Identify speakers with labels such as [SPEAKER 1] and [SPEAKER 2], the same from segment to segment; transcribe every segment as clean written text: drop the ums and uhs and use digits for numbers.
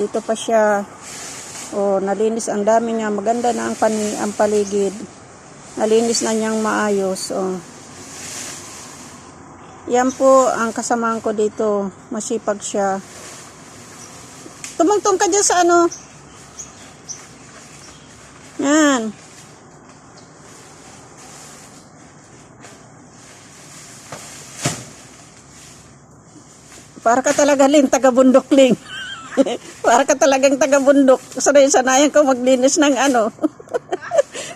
[SPEAKER 1] Dito pa siya. Oh, nalinis. Ang dami niya. Maganda na ang paligid. Nalinis na niyang maayos. Oh. Yan po ang kasamahan ko dito. Masipag siya. Tumungtong ka dyan sa ano. Yan. Para ka talaga Ling, taga-bundok Ling. Para ka talagang taga-bundok. Sanay-sanayan ko maglinis ng ano.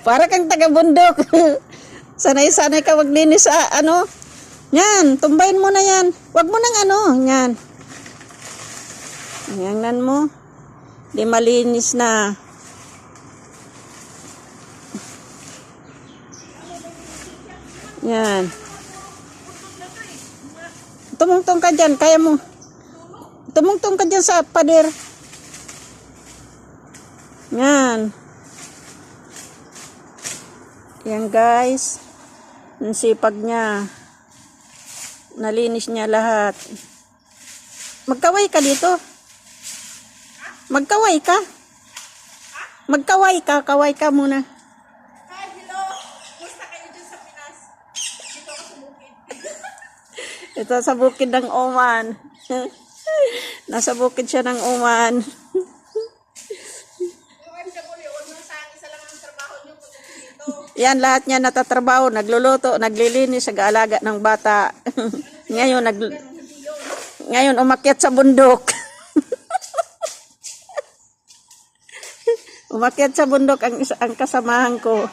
[SPEAKER 1] Para kang taga-bundok. Sanay-sanay ka maglinis sa ano. Yan, tumbayin mo na yan. Huwag mo nang ano, yan. Yan mo. Di malinis na. Yan. Tumungtong ka dyan, kaya mo. Tumungtong ka dyan sa pader. Yan. Yan guys. Ang sipag niya. Nalinis niya lahat. Magkaway ka dito. Magkaway ka. Magkaway ka. Kaway ka muna.
[SPEAKER 2] Hi, hello. Kumusta kayo dyan sa Pinas? Dito ako sa bukid.
[SPEAKER 1] Ito sa bukid ng Oman. Nasa bukid siya ng Oman.
[SPEAKER 2] Isa lang ang trabaho niyo pagdating dito.
[SPEAKER 1] Yan, lahat niya natatrabaho, nagluluto, naglilinis, nag-aalaga ng bata. Ngayon umakyat sa bundok. Umakyat sa bundok ang kasamahan ko.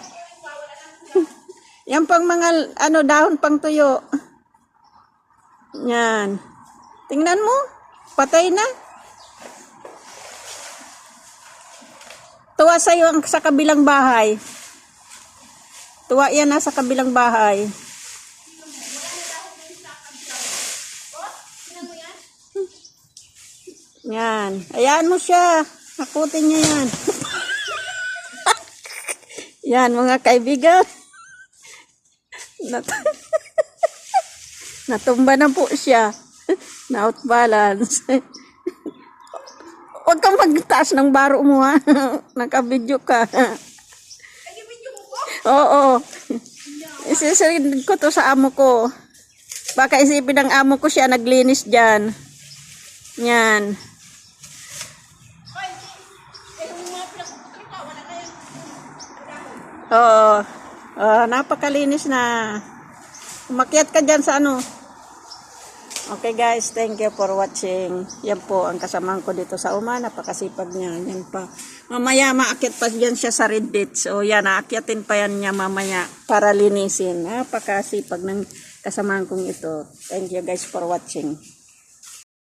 [SPEAKER 1] Yan pang mga dahon pang tuyo. Yan. Tingnan mo, patay na. Tuwa sa'yo ang sa kabilang bahay. Tuwa yan nasa kabilang bahay. Yan. Ayan mo siya. Hakutin niya yan. Yan mga kaibigan. Natumba na po siya. Na-out balance. Huwag kang magtaas ng baro mo ha. Nakabidyo ka. Oo. Isisirin ko to sa amo ko. Baka isipin ng amo ko siya naglinis dyan. Yan. Oo. Napakalinis na. Umakyat ka dyan sa ano. Okay guys, thank you for watching. Yan po ang kasamahan ko dito sa Oman. Napakasipag niya. Yan pa. Mamaya maakyat pa dyan siya sa Red Beach. So yan, aakyatin pa yan niya mamaya para linisin. Napakasipag ng kasamahan kong ito. Thank you guys for watching.